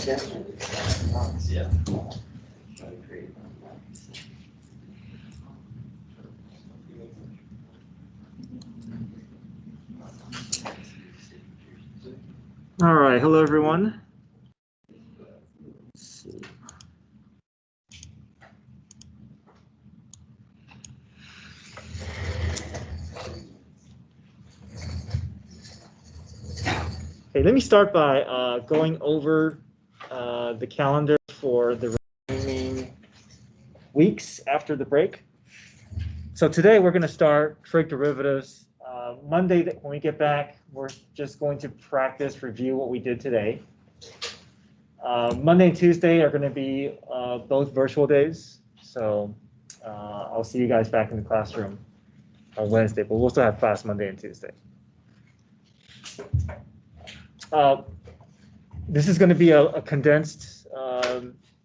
Yeah. All right, hello everyone. Let's see. Okay, let me start by going over the calendar for the remaining weeks after the break. So today we're going to start trig derivatives. Monday, when we get back, we're just going to practice, review what we did today. Monday and Tuesday are going to be both virtual days. So I'll see you guys back in the classroom on Wednesday, but we'll still have class Monday and Tuesday. This is going to be a condensed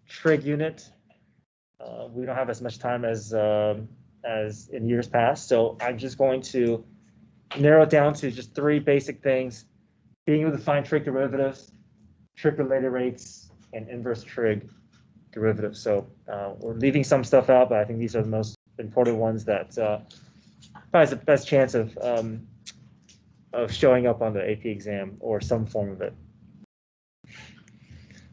trig unit. We don't have as much time as in years past, so I'm just going to narrow it down to just 3 basic things: being able to find trig derivatives, trig-related rates, and inverse trig derivatives. So we're leaving some stuff out, but I think these are the most important ones that probably has the best chance of showing up on the AP exam or some form of it.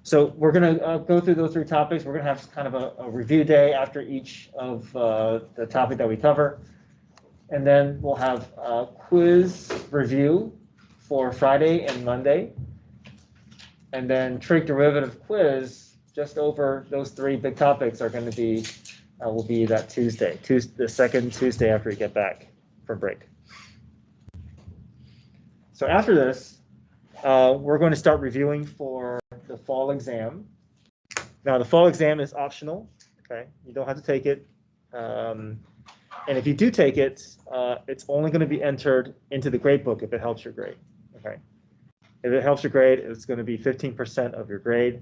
So we're going to go through those 3 topics. We're going to have kind of a review day after each of the topic that we cover. And then we'll have a quiz review for Friday and Monday. And then trig derivative quiz, just over those 3 big topics, are going to be will be that Tuesday, the second Tuesday after we get back from break. So after this, we're going to start reviewing for the fall exam. Now, the fall exam is optional. Okay, you don't have to take it. And if you do take it, it's only going to be entered into the grade book if it helps your grade. Okay. If it helps your grade, it's going to be 15% of your grade,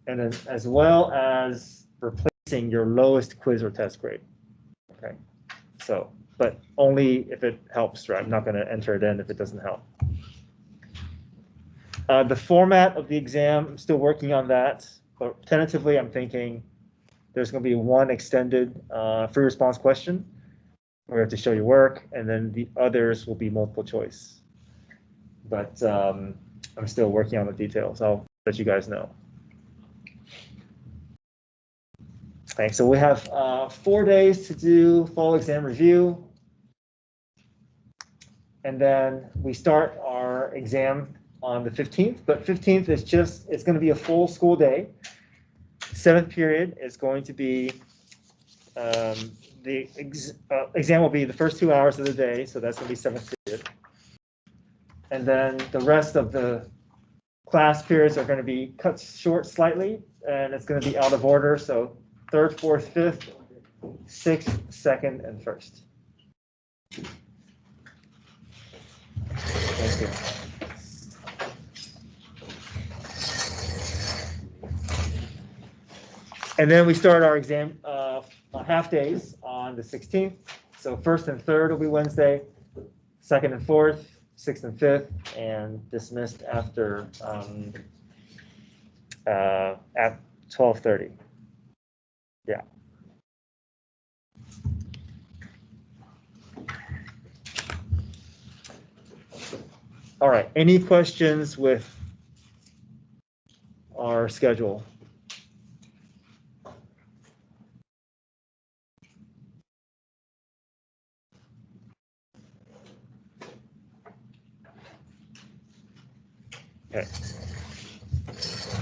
and then as well as replacing your lowest quiz or test grade. Okay. So, but only if it helps, right? I'm not going to enter it in if it doesn't help. The format of the exam, I'm still working on that, but tentatively I'm thinking there's going to be 1 extended free response question where you have to show your work, and then the others will be multiple choice. But I'm still working on the details. I'll let you guys know. Okay, so we have 4 days to do fall exam review. And then we start our exam on the 15th, but 15th is it's going to be a full school day. 7th period is going to be, the exam will be the first 2 hours of the day, so that's going to be 7th period. And then the rest of the class periods are going to be cut short slightly, and it's going to be out of order, so 3rd, 4th, 5th, 6th, 2nd, and 1st. Thank you. And then we start our exam half days on the 16th. So 1st and 3rd will be Wednesday, 2nd and 4th, 6th and 5th, and dismissed after at 12:30. Yeah. All right. Any questions with our schedule? Okay.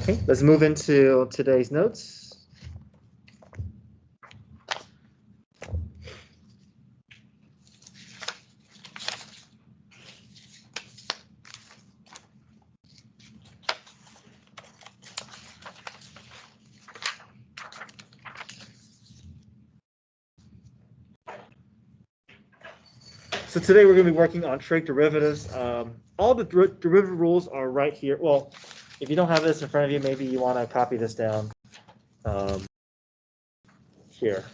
Okay, let's move into today's notes. So today we're going to be working on trig derivatives. All the derivative rules are right here. Well, if you don't have this in front of you, maybe you want to copy this down here.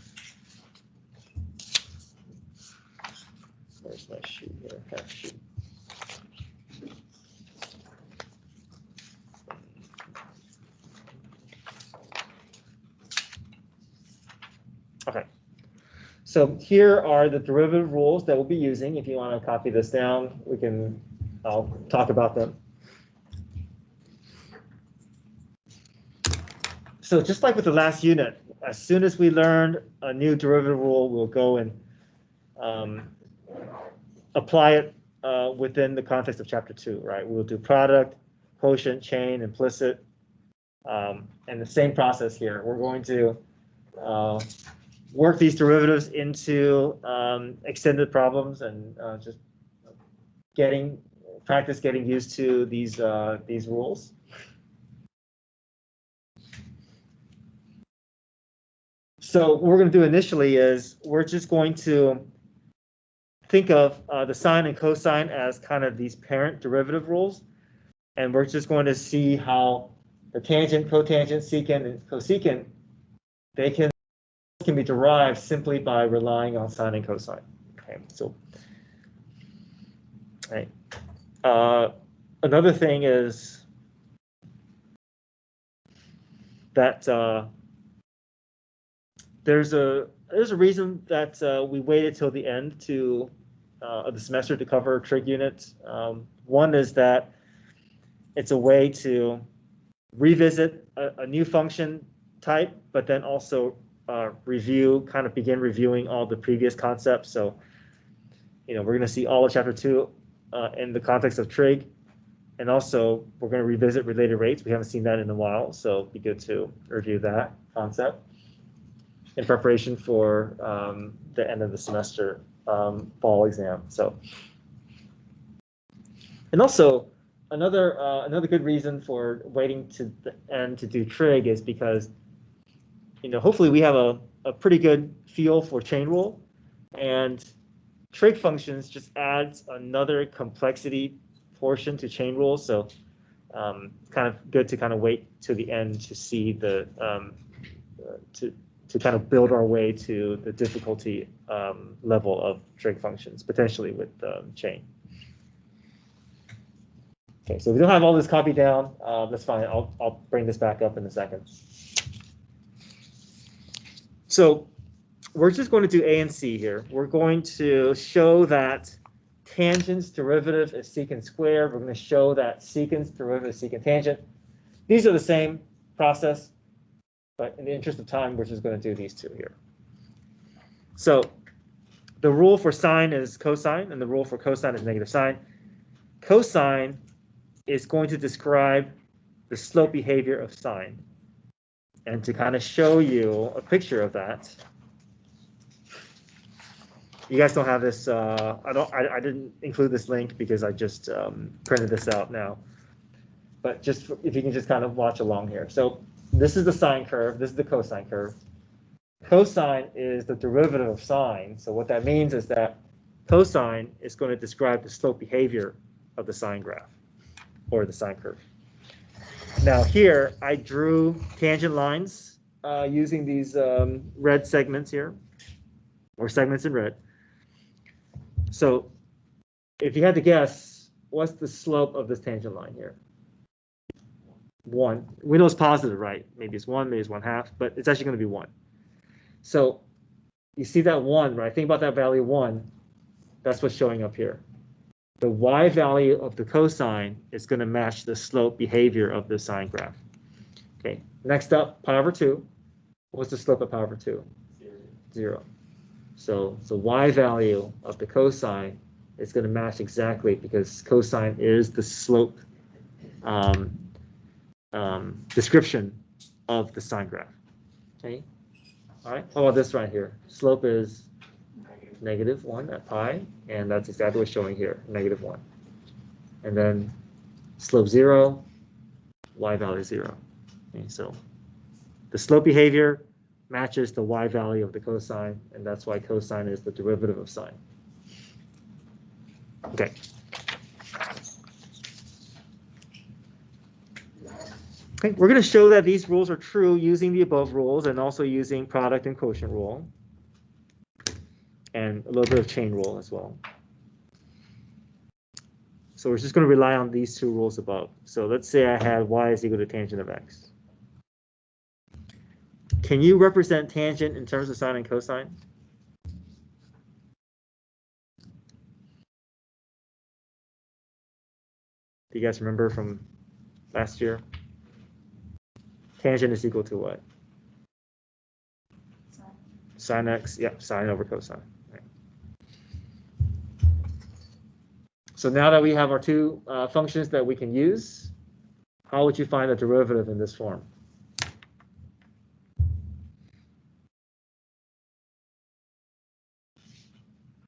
Where's my sheet here? Half sheet. So here are the derivative rules that we'll be using. If you want to copy this down, I'll talk about them. So just like with the last unit, as soon as we learned a new derivative rule, we'll go and apply it within the context of chapter 2, right? We'll do product, quotient, chain, implicit, and the same process here. We're going to work these derivatives into extended problems and just practice getting used to these rules. So what we're going to do initially is we're just going to think of the sine and cosine as kind of these parent derivative rules, and we're just going to see how the tangent, cotangent, secant, and cosecant, they can be derived simply by relying on sine and cosine. Okay, so right. Another thing is that there's a reason that we waited till the end of the semester to cover trig units. One is that it's a way to revisit a new function type, but then also begin reviewing all the previous concepts. So, we're going to see all of chapter 2 in the context of trig, and also we're going to revisit related rates. We haven't seen that in a while, so it'd be good to review that concept in preparation for the end of the semester fall exam. So, and also another good reason for waiting to the end to do trig is because hopefully we have a pretty good feel for chain rule, and trig functions just adds another complexity portion to chain rule. So kind of good to kind of wait to the end to see the to kind of build our way to the difficulty level of trig functions, potentially with chain. Okay, so we don't have all this copied down. That's fine. I'll bring this back up in a second. So we're just going to do A and C here. We're going to show that tangent's derivative is secant squared. We're going to show that secant's derivative is secant tangent. These are the same process, but in the interest of time, we're just going to do these two here. So the rule for sine is cosine, and the rule for cosine is negative sine. Cosine is going to describe the slope behavior of sine. And to kind of show you a picture of that, you guys don't have this. I didn't include this link because I just printed this out now. But just if you can just kind of watch along here. So this is the sine curve. This is the cosine curve. Cosine is the derivative of sine. So what that means is that cosine is going to describe the slope behavior of the sine graph or the sine curve. Now here I drew tangent lines using these red segments here, or segments in red. So if you had to guess, what's the slope of this tangent line here? 1. We know it's positive, right? Maybe it's 1, maybe it's 1/2, but it's actually going to be 1. So you see that 1, right? Think about that value 1. That's what's showing up here. The y value of the cosine is going to match the slope behavior of the sine graph. Okay, next up, pi over 2. What's the slope of pi over 2? 0. So the y value of the cosine is going to match exactly because cosine is the slope description of the sine graph. Okay, all right. How about this right here? Slope is -1 at pi, and that's exactly what's showing here, -1. And then slope 0, y value 0. Okay, so the slope behavior matches the y value of the cosine, and that's why cosine is the derivative of sine. Okay. Okay, we're going to show that these rules are true using the above rules and also using product and quotient rule, and a little bit of chain rule as well. So we're just going to rely on these two rules above. So let's say I had y is equal to tangent of x. Can you represent tangent in terms of sine and cosine? Do you guys remember from last year? Tangent is equal to what? Sine x, yep, sine over cosine. Right. So now that we have our two functions that we can use, how would you find the derivative in this form?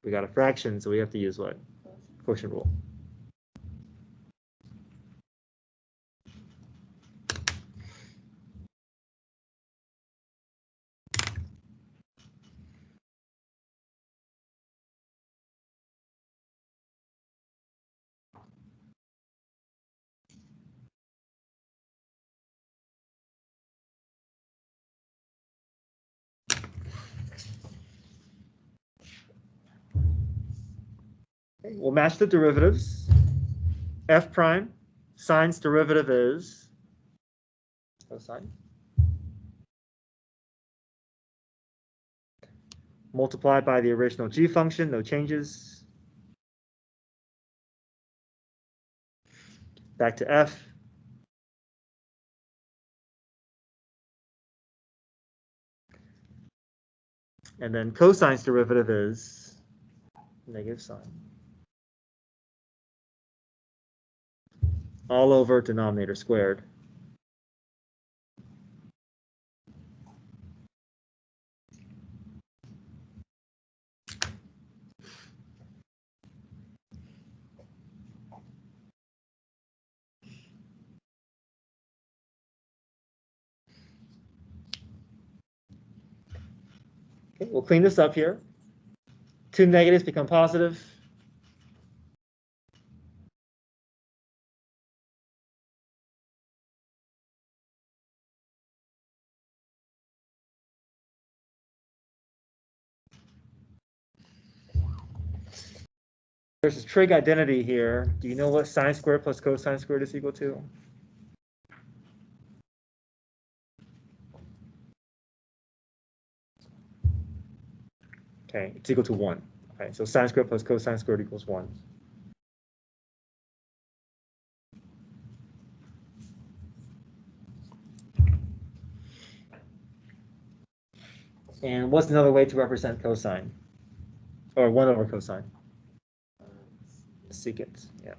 We got a fraction, so we have to use what? Quotient rule. Okay, we'll match the derivatives. F prime, sine's derivative is cosine. Multiplied by the original g function, no changes. Back to f. And then cosine's derivative is negative sine. All over denominator squared. Okay, we'll clean this up here. Two negatives become positive. There's a trig identity here. Do you know what sine squared plus cosine squared is equal to? Okay, it's equal to 1. Okay, so sine squared plus cosine squared equals 1. And what's another way to represent cosine? Or 1 over cosine? Secant, yeah.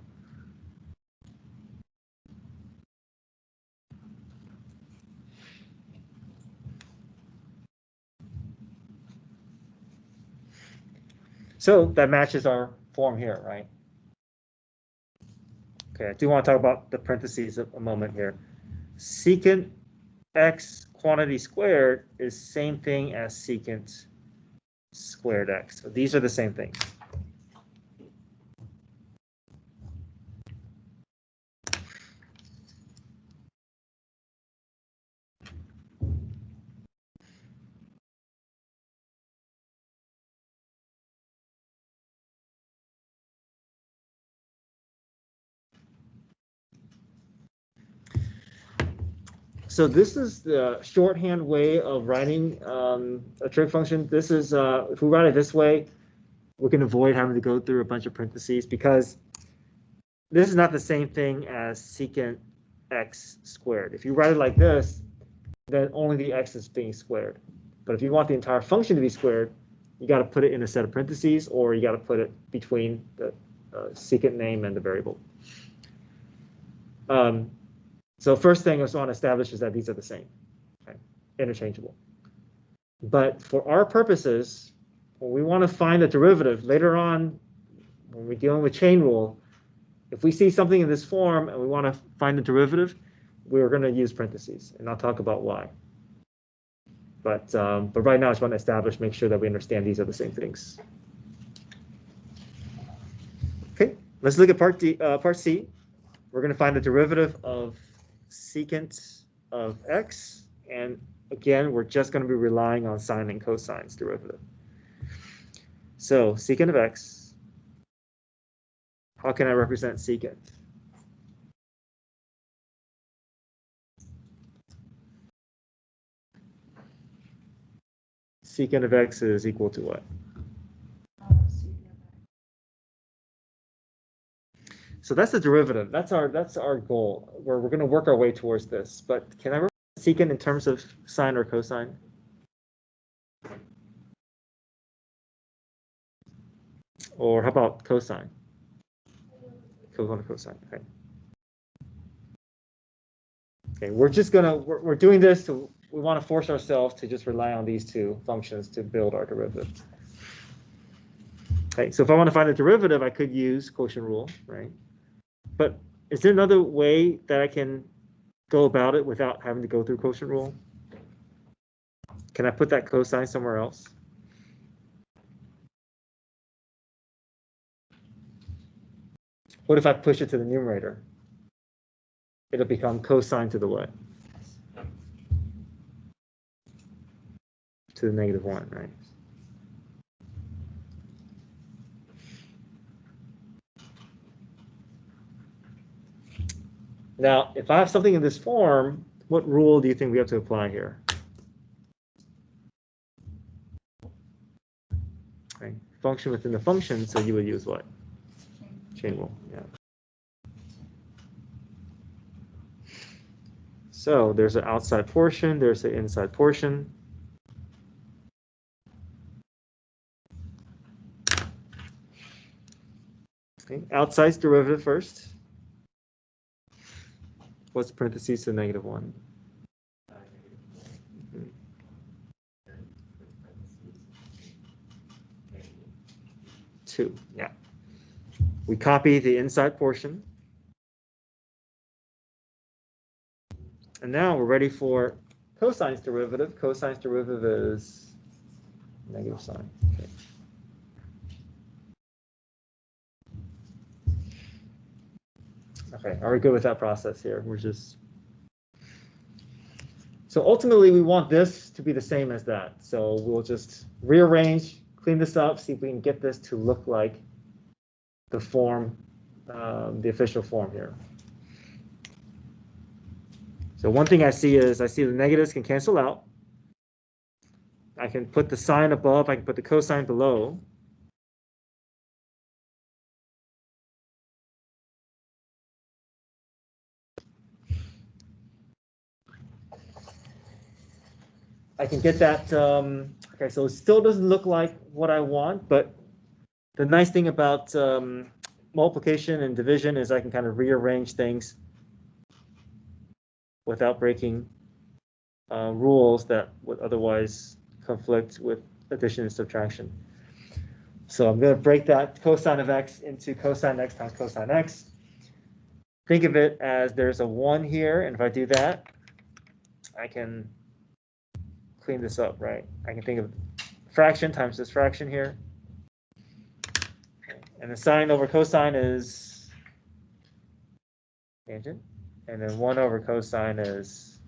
So that matches our form here, right? Okay, I do want to talk about the parentheses a moment here. Secant x quantity squared is same thing as secant squared x. So these are the same things. So this is the shorthand way of writing a trig function. This is, if we write it this way, we can avoid having to go through a bunch of parentheses because this is not the same thing as secant x squared. If you write it like this, then only the x is being squared. But if you want the entire function to be squared, you got to put it in a set of parentheses, or you got to put it between the secant name and the variable. So first thing I just want to establish is that these are the same, okay? Interchangeable. But for our purposes, when we want to find a derivative later on, when we're dealing with chain rule, if we see something in this form and we want to find the derivative, we're going to use parentheses, and I'll talk about why. But right now, I just want to establish, make sure that we understand these are the same things. Okay, let's look at part C. We're going to find the derivative of secant of x, and again, we're just going to be relying on sine and cosine's derivative. So secant of x, how can I represent secant? Secant of x is equal to what? So that's the derivative. That's our goal. We're going to work our way towards this. But can I write secant in terms of sine or cosine? Or how about cosine? Cosine. Okay. Okay. We're doing this. We want to force ourselves to just rely on these two functions to build our derivative. Okay. So if I want to find the derivative, I could use quotient rule, right? But is there another way that I can go about it without having to go through quotient rule? Can I put that cosine somewhere else? What if I push it to the numerator? It'll become cosine to the what? To the -1, right? Now, if I have something in this form, what rule do you think we have to apply here? Okay. Function within the function, so you would use what? Chain rule, yeah. So there's an outside portion, there's an inside portion. Okay. Outside's derivative first. What's parentheses to -1? 2, yeah. We copy the inside portion. And now we're ready for cosine's derivative. Cosine's derivative is -sine. Okay. Okay, are we good with that process here? So ultimately we want this to be the same as that. So we'll just rearrange, clean this up, see if we can get this to look like the form, the official form here. So one thing I see the negatives can cancel out. I can put the sine above, I can put the cosine below. I can get that, okay, so it still doesn't look like what I want, but the nice thing about multiplication and division is I can kind of rearrange things without breaking rules that would otherwise conflict with addition and subtraction. So I'm going to break that cosine of x into cosine x times cosine x. Think of it as there's a 1 here, and if I do that, I can clean this up, right? I can think of fraction times this fraction here. And the sine over cosine is tangent. And then 1 over cosine is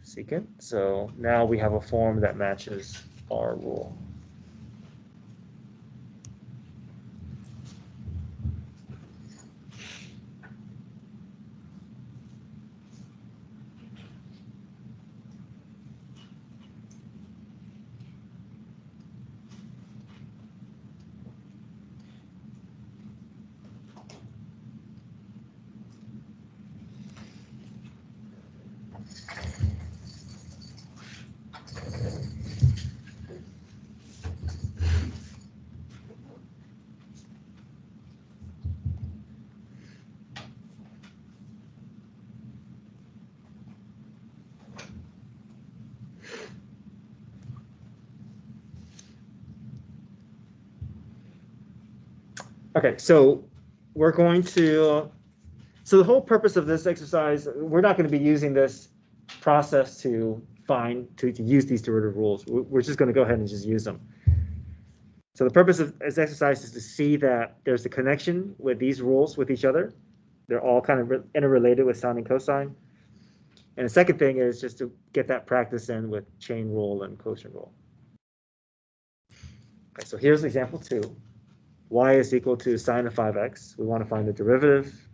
secant. So now we have a form that matches our rule. Okay, so we're going to, so the whole purpose of this exercise, we're not going to be using this process to use these derivative rules. We're just going to go ahead and just use them. So the purpose of this exercise is to see that there's a connection with these rules with each other. They're all kind of interrelated with sine and cosine. And the second thing is just to get that practice in with chain rule and quotient rule. Okay, so here's example 2. Y is equal to sine of 5x. We want to find the derivative.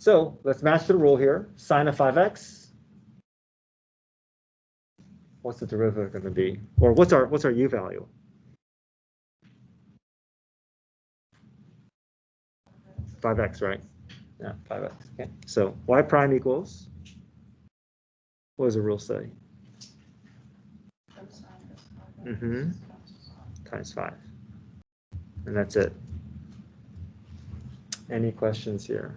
So let's match the rule here. Sine of 5x. What's the derivative going to be? Or what's our u value? Five x, right? Yeah, 5x. Okay. So y prime equals, what does the rule say? Times 5. And that's it. Any questions here?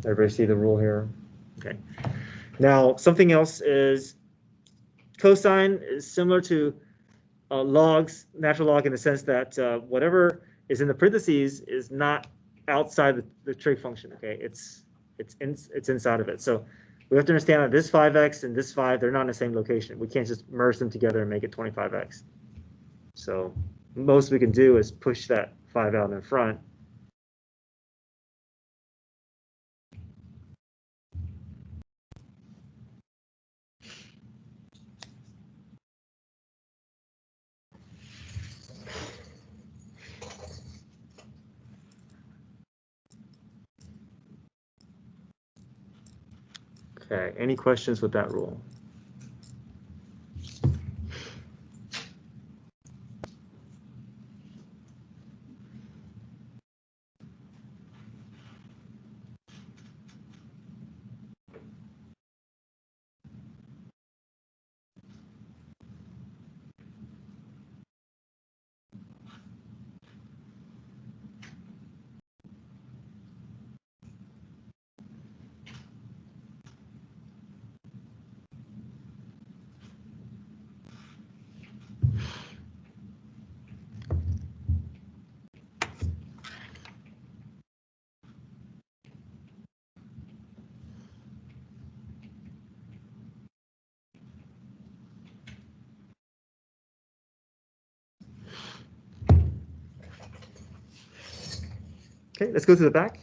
Everybody see the rule here? Okay. Now, something else is cosine is similar to logs, natural log, in the sense that whatever is in the parentheses is not outside the trig function. Okay, it's inside of it. So we have to understand that this 5x and this 5, they're not in the same location. We can't just merge them together and make it 25x. So most we can do is push that 5 out in front. Okay, any questions with that rule? Okay, let's go to the back.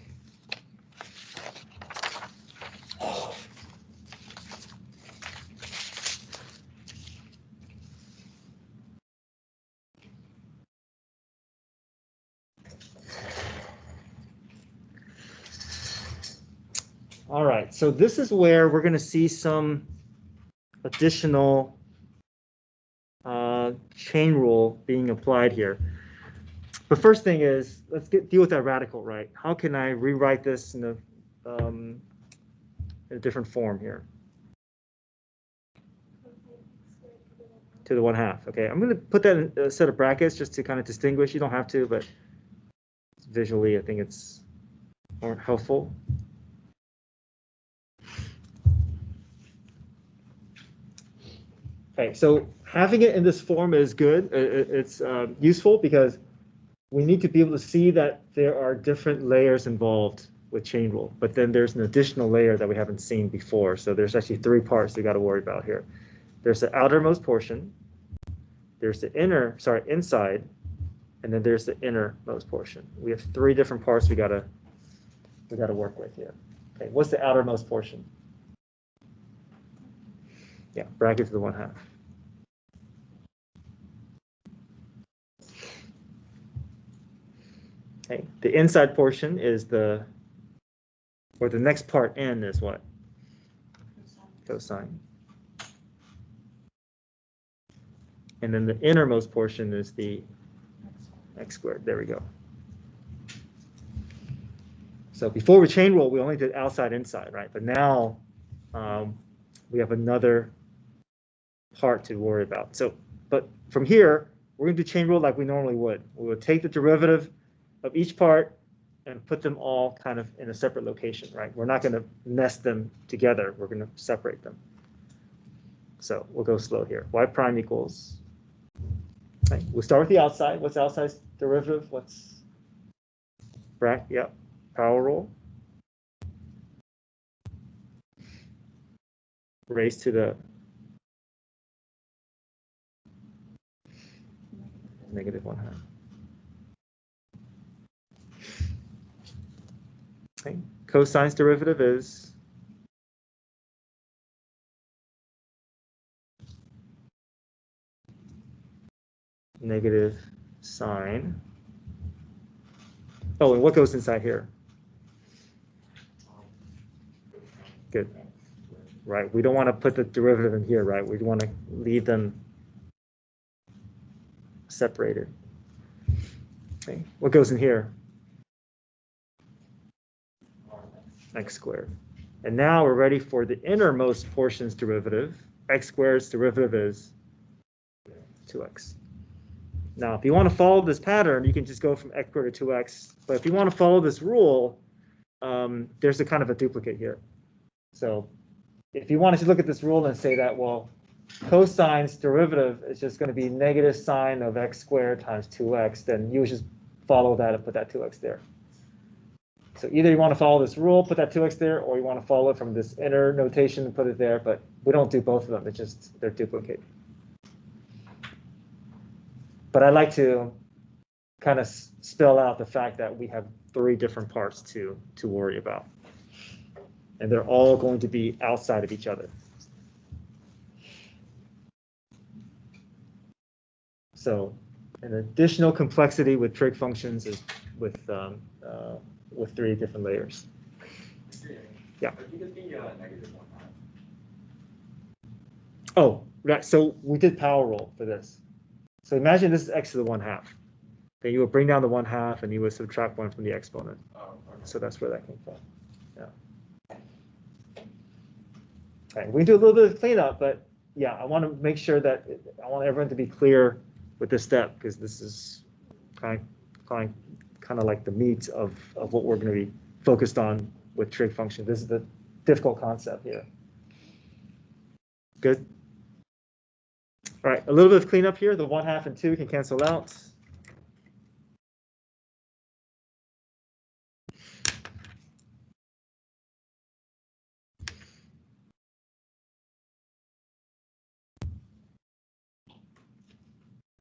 All right, so this is where we're going to see some additional chain rule being applied here. The first thing is, let's deal with that radical, right? How can I rewrite this in a different form here? To the 1/2. Okay, I'm going to put that in a set of brackets just to kind of distinguish. You don't have to, but visually, I think it's more helpful. Okay, so having it in this form is good. It's useful because we need to be able to see that there are different layers involved with chain rule, but then there's an additional layer that we haven't seen before. So there's actually 3 parts we got to worry about here. There's the outermost portion, there's the inside, and then there's the innermost portion. We have 3 different parts we gotta work with here. Okay, what's the outermost portion? Yeah, bracket to the 1/2. Okay, the inside portion is the next part n is what? Cosine. And then the innermost portion is the x squared. There we go. So before we chain rule, we only did outside, inside, right? But now we have another part to worry about. So, but from here, we're going to do chain rule like we normally would. We would take the derivative of each part and put them all kind of in a separate location, right? We're not going to nest them together. We're going to separate them. So we'll go slow here. Y prime equals, right? We'll start with the outside. What's outside's derivative? What's bracket? Yep, power rule. Raised to the negative 1/2. Okay. Cosine's derivative is negative sine. Oh, and what goes inside here? Good. Right, we don't want to put the derivative in here, right? We want to leave them separated. Okay, what goes in here? X squared. And now we're ready for the innermost portion's derivative. X squared's derivative is 2x. Now, if you want to follow this pattern, you can just go from x squared to 2x. But if you want to follow this rule, there's a kind of a duplicate here. So if you wanted to look at this rule and say that, well, cosine's derivative is just going to be negative sine of x squared times 2x, then you would just follow that and put that 2x there. So either you want to follow this rule, put that 2x there, or you want to follow it from this inner notation and put it there, but we don't do both of them. It's just they're duplicated. But I like to kind of spell out the fact that we have 3 different parts to worry about. And they're all going to be outside of each other. So an additional complexity with trig functions is with 3 different layers. Yeah. Oh, right. So we did power rule for this. So imagine this is x to the 1/2. Then you would bring down the 1/2 and you would subtract 1 from the exponent. Oh, okay. So that's where that came from. Yeah. All right, we can do a little bit of cleanup, but yeah, I want to make sure that I want everyone to be clear with this step because this is kind of like the meat of what we're going to be focused on with trig function. This is the difficult concept here. Good. All right, a little bit of cleanup here. The 1/2 and 2 can cancel out.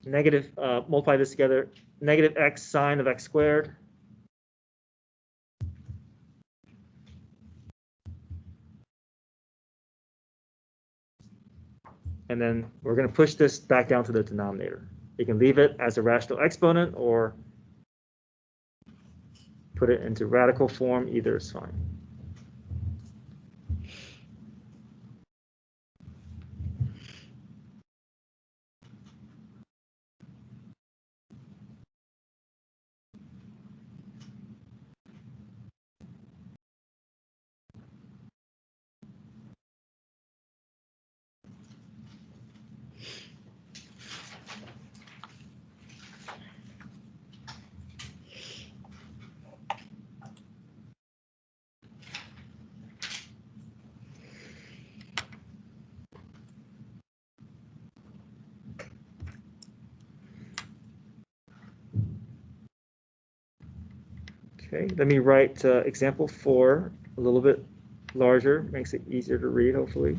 Negative, multiply this together, negative x sine of x squared. And then we're going to push this back down to the denominator. You can leave it as a rational exponent or put it into radical form. Either is fine. Okay, let me write example 4 a little bit larger, makes it easier to read, hopefully.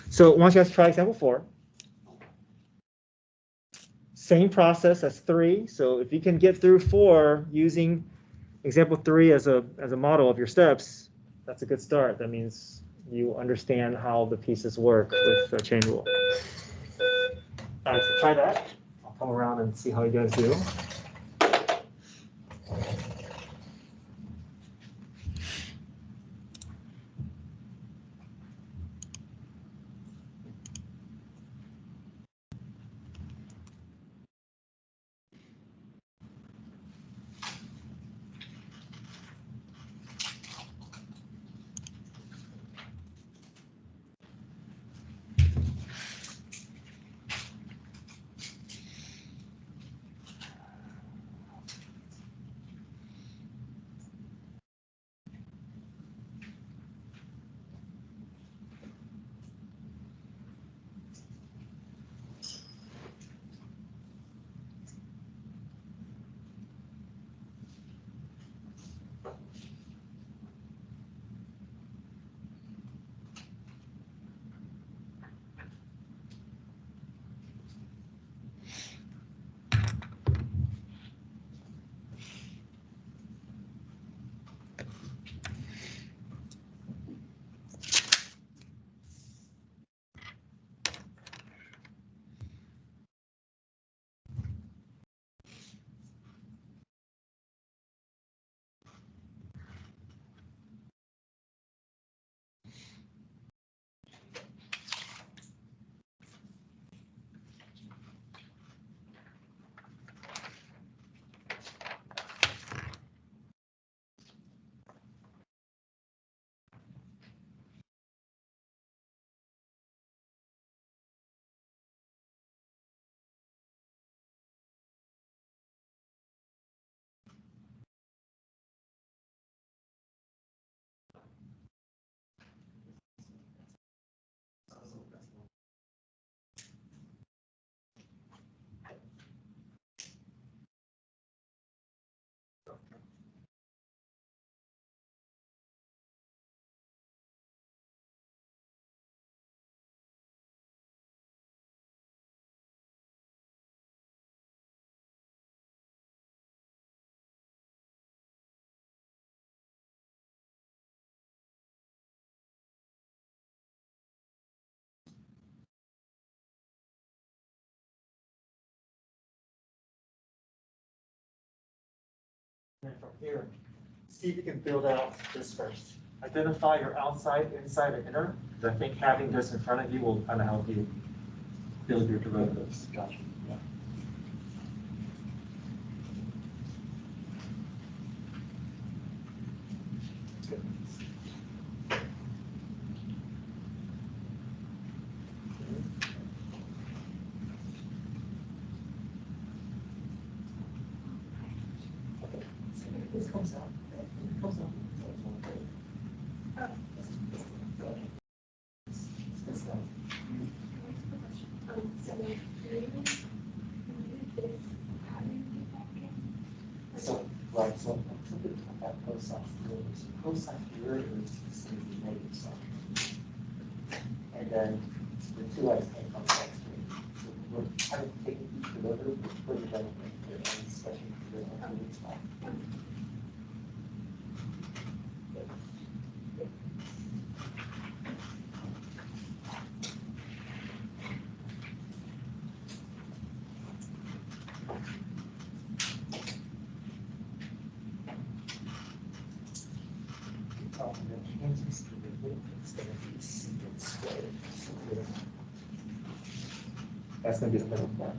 So I want you guys to try example 4. Same process as 3. So if you can get through 4 using example 3 as a model of your steps, that's a good start. That means you understand how the pieces work with the chain rule. All right, so try that. I'll come around and see how you guys do. And from here, see if you can build out this first. Identify your outside, inside, and inner, because I think having this in front of you will kind of help you build your derivatives. Gotcha. Yeah. Good. This comes out. It comes out. So, right, so that cosine derivatives. Cosine derivatives is the negative side. And then the 2x came from the x rate. So we're kind of taking each derivative, we're putting them in their own special derivative spot. The tangents derivative is going to be secant squared. That's going to be the middle part.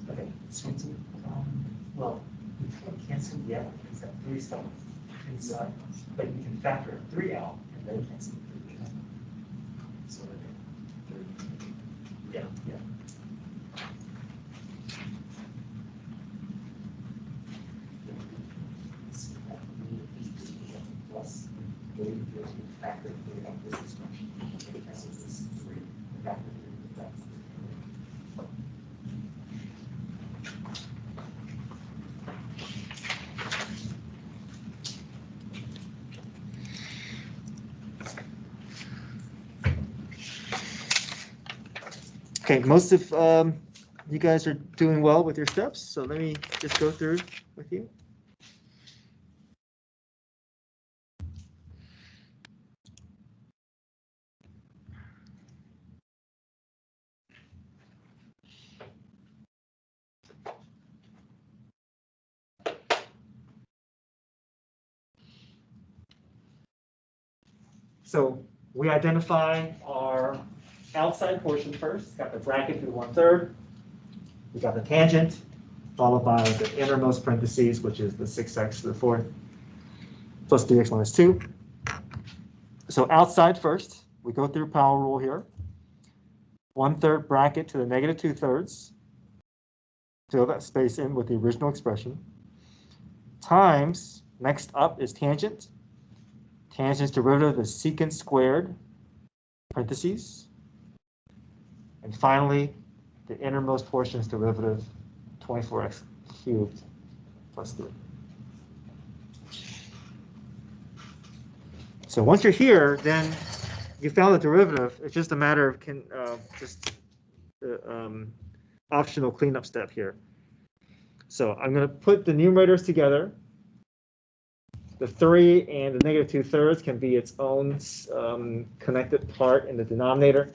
Okay, so well, you can't cancel yet because that 3 is still inside, but you can factor 3 out and then cancel 3 out. So, yeah, yeah. Plus, factor 3 out this expression. Cancel this 3, factor 3 out. Okay, most of you guys are doing well with your steps, so let me just go through with you. So we identify our outside portion first, got the bracket to the 1/3. We got the tangent, followed by the innermost parentheses, which is the 6x to the 4th, plus 3x minus 2. So outside first, we go through power rule here. 1/3 bracket to the negative 2/3. Fill that space in with the original expression. Times, next up is tangent. Tangent's derivative is secant squared, parentheses. And finally, the innermost portion's derivative, 24x cubed plus 3. So once you're here, then you found the derivative. It's just a matter of optional cleanup step here. So I'm going to put the numerators together. The 3 and the negative 2/3 can be its own connected part in the denominator.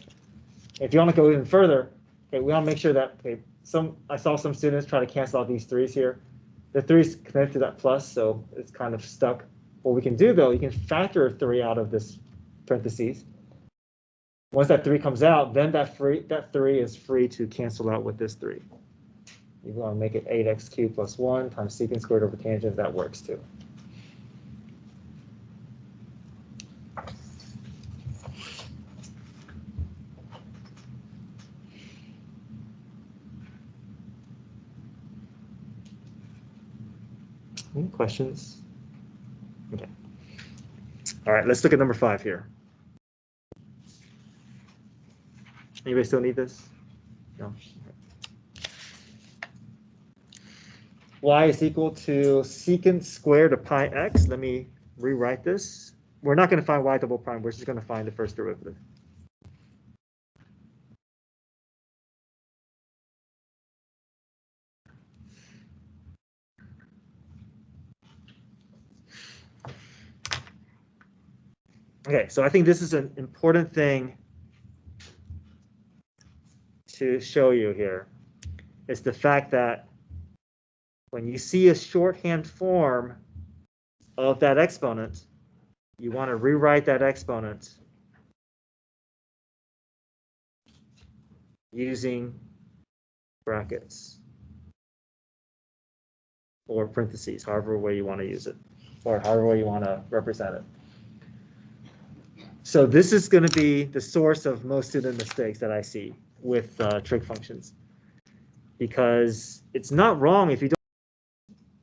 If you want to go even further, okay, we want to make sure that I saw some students try to cancel out these 3's here. The 3's connected to that plus, so it's kind of stuck. What we can do though, you can factor 3 out of this parentheses. Once that 3 comes out, then that 3 is free to cancel out with this 3. You want to make it 8x cubed plus 1 times secant squared over tangent. That works too. Any questions? Okay. All right, let's look at number 5 here. Anybody still need this? No. Y is equal to secant squared of pi x. Let me rewrite this. We're not going to find y double prime. We're just going to find the first derivative. Okay, so I think this is an important thing to show you here is the fact that when you see a shorthand form of that exponent, you want to rewrite that exponent using brackets or parentheses, however way you want to use it, or however way you want to represent it. So this is going to be the source of most student mistakes that I see with trig functions, because it's not wrong if you don't,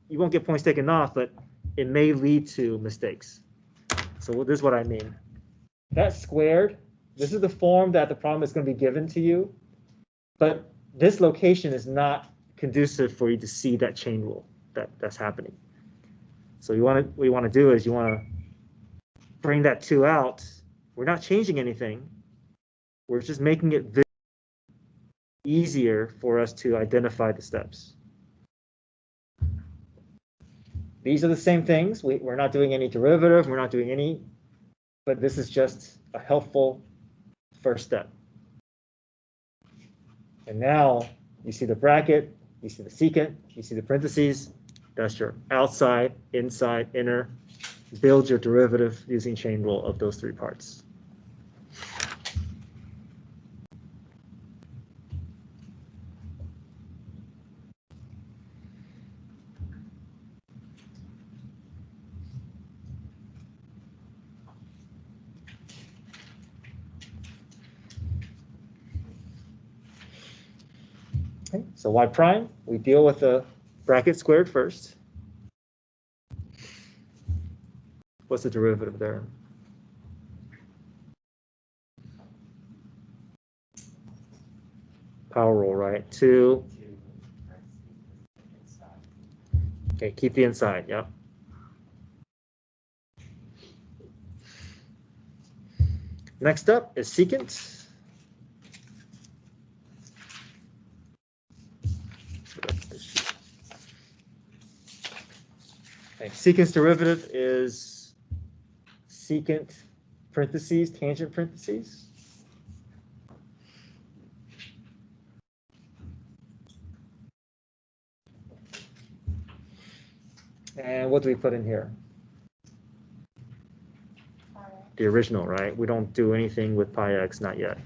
you won't get points taken off, but it may lead to mistakes. So this is what I mean. That squared, this is the form that the problem is going to be given to you, but this location is not conducive for you to see that chain rule that's happening. So what you want to do is you want to bring that 2 out. We're not changing anything. We're just making it easier for us to identify the steps. These are the same things. We're not doing any derivative. We're not doing any, but this is just a helpful first step. And now you see the bracket, you see the secant, you see the parentheses. That's your outside, inside, inner. Build your derivative using chain rule of those 3 parts. Okay, so y prime, we deal with the bracket squared first. What's the derivative there? Power rule, right? 2. Okay, keep the inside, yep. Next up is secant. Okay, secant's derivative is secant parentheses, tangent parentheses. And what do we put in here? The original, right? We don't do anything with pi x, not yet.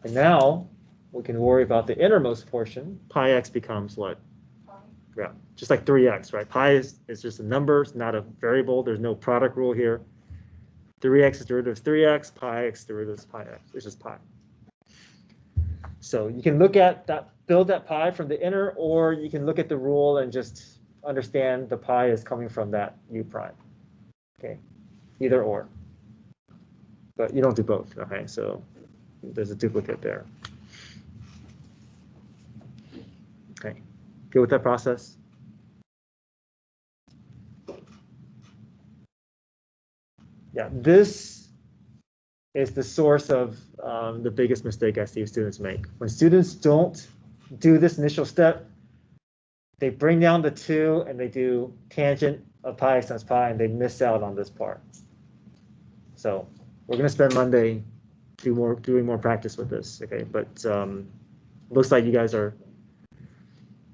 And now we can worry about the innermost portion. Pi x becomes what? Yeah, just like 3x, right? Pi is just a number, it's not a variable. There's no product rule here. 3x's derivative is 3x, pi x derivative is pi x. It's just pi. So you can look at that, build that pi from the inner, or you can look at the rule and just understand the pi is coming from that u prime. Okay, either or. But you don't do both, okay? So there's a duplicate there. Okay, good with that process? Yeah, this is the source of the biggest mistake I see students make. When students don't do this initial step, they bring down the 2 and they do tangent of pi x times pi, and they miss out on this part. So we're going to spend Monday doing more practice with this, okay? But looks like you guys are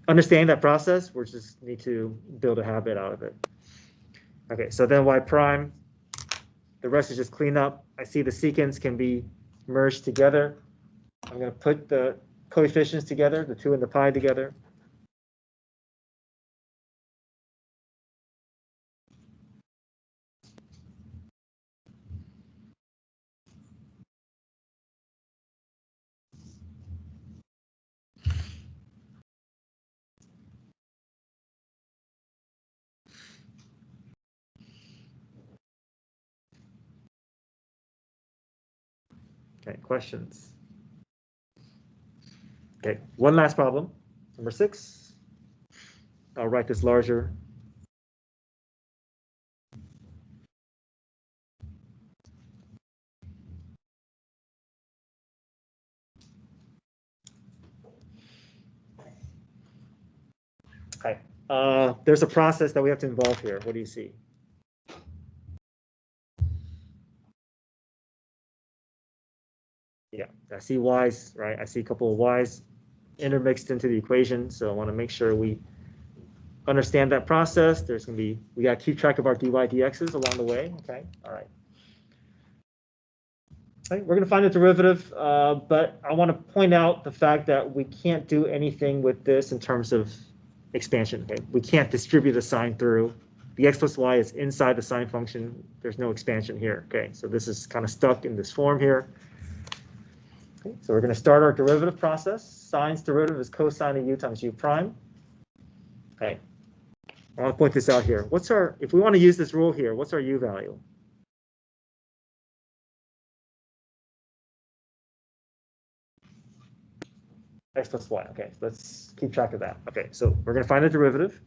understanding that process. We just need to build a habit out of it. Okay, so then y prime, the rest is just clean up. I see the secants can be merged together. I'm going to put the coefficients together, the 2 and the pi together. Okay, questions? Okay, one last problem, number 6. I'll write this larger. Okay, there's a process that we have to involve here. What do you see? Yeah, I see y's, right? I see a couple of y's intermixed into the equation, so I want to make sure we understand that process. There's going to be, we got to keep track of our dy dx's along the way, okay? All right. Right, we're going to find the derivative, but I want to point out the fact that we can't do anything with this in terms of expansion. Okay? We can't distribute the sine through. The x plus y is inside the sine function. There's no expansion here. Okay, so this is kind of stuck in this form here. Okay, so we're going to start our derivative process. Sine's derivative is cosine of u times u prime. Okay, I want to point this out here. What's our, if we want to use this rule here, what's our u value? X plus y. Okay, so let's keep track of that. Okay, so we're going to find the derivative.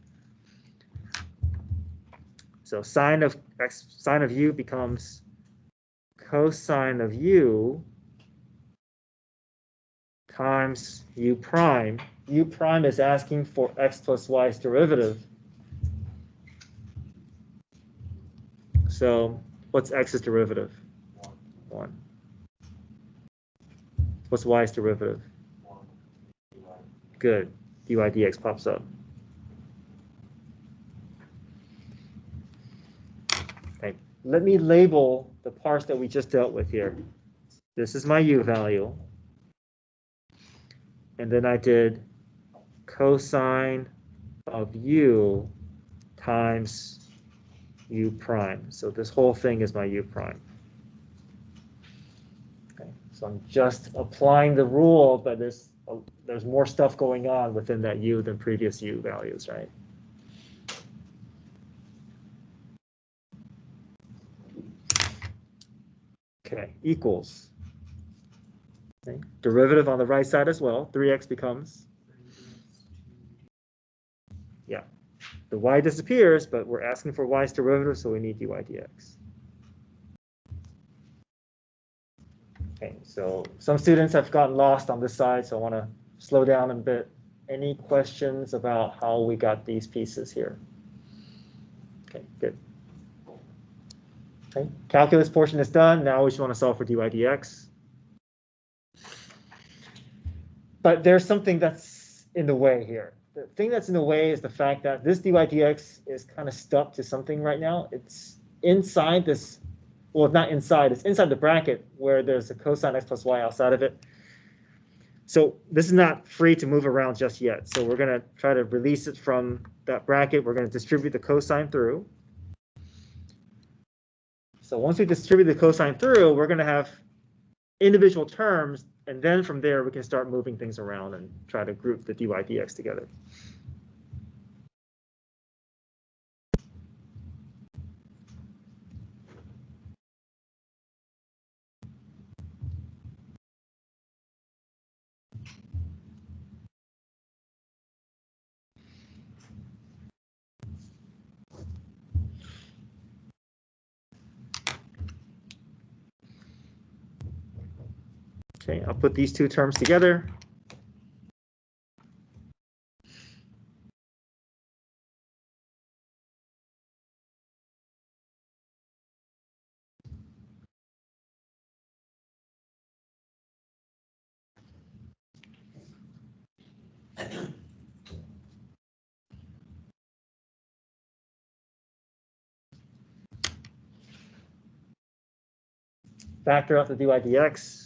So sine of x, sine of u becomes cosine of u times u prime. U prime is asking for x plus y's derivative. So what's x's derivative? 1. What's y's derivative? 1. Good. dy dx pops up. Okay. Let me label the parts that we just dealt with here. This is my u value. And then I did cosine of u times u prime. So this whole thing is my u prime. Okay. So I'm just applying the rule, but there's more stuff going on within that u than previous u values, right? Okay, equals. Okay. Derivative on the right side as well. 3x becomes, yeah, the y disappears, but we're asking for y's derivative, so we need dy dx. Okay, so some students have gotten lost on this side, so I want to slow down a bit. Any questions about how we got these pieces here? Okay, good. Okay, calculus portion is done. Now we just want to solve for dy dx. But there's something that's in the way here. The thing that's in the way is the fact that this dy dx is kind of stuck to something right now. It's inside this, well, not inside, it's inside the bracket where there's a cosine x plus y outside of it. So this is not free to move around just yet. So we're going to try to release it from that bracket. We're going to distribute the cosine through. So once we distribute the cosine through, we're going to have individual terms, and then from there we can start moving things around and try to group the dy dx together. Okay, I'll put these two terms together. Factor out the dy dx.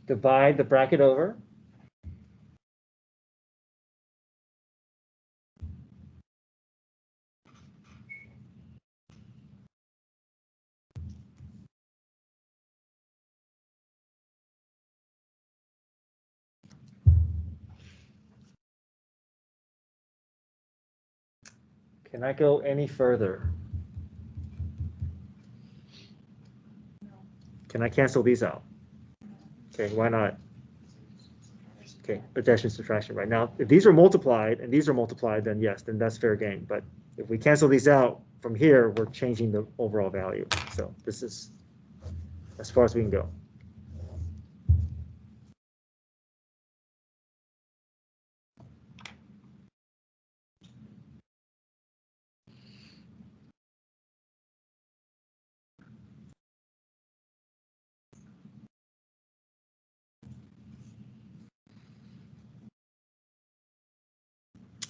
Divide the bracket over. Can I go any further? Can I cancel these out? Okay, why not? Okay, addition, subtraction, right? Now, if these are multiplied and these are multiplied, then yes, then that's fair game. But if we cancel these out from here, we're changing the overall value. So this is as far as we can go.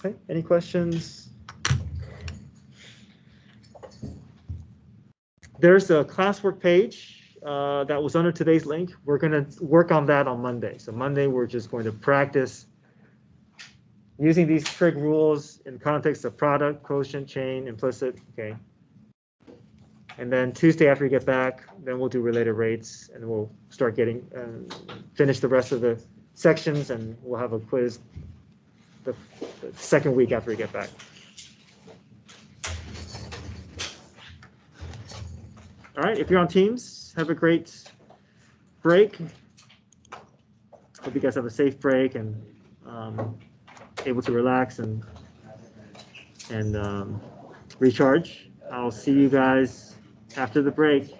Okay, any questions? There's a classwork page that was under today's link. We're going to work on that on Monday. So Monday, we're just going to practice using these trig rules in context of product, quotient, chain, implicit, okay. And then Tuesday after we get back, then we'll do related rates, and we'll start getting, finish the rest of the sections, and we'll have a quiz the second week after we get back. All right, if you're on Teams, have a great break. Hope you guys have a safe break and able to relax and recharge. I'll see you guys after the break.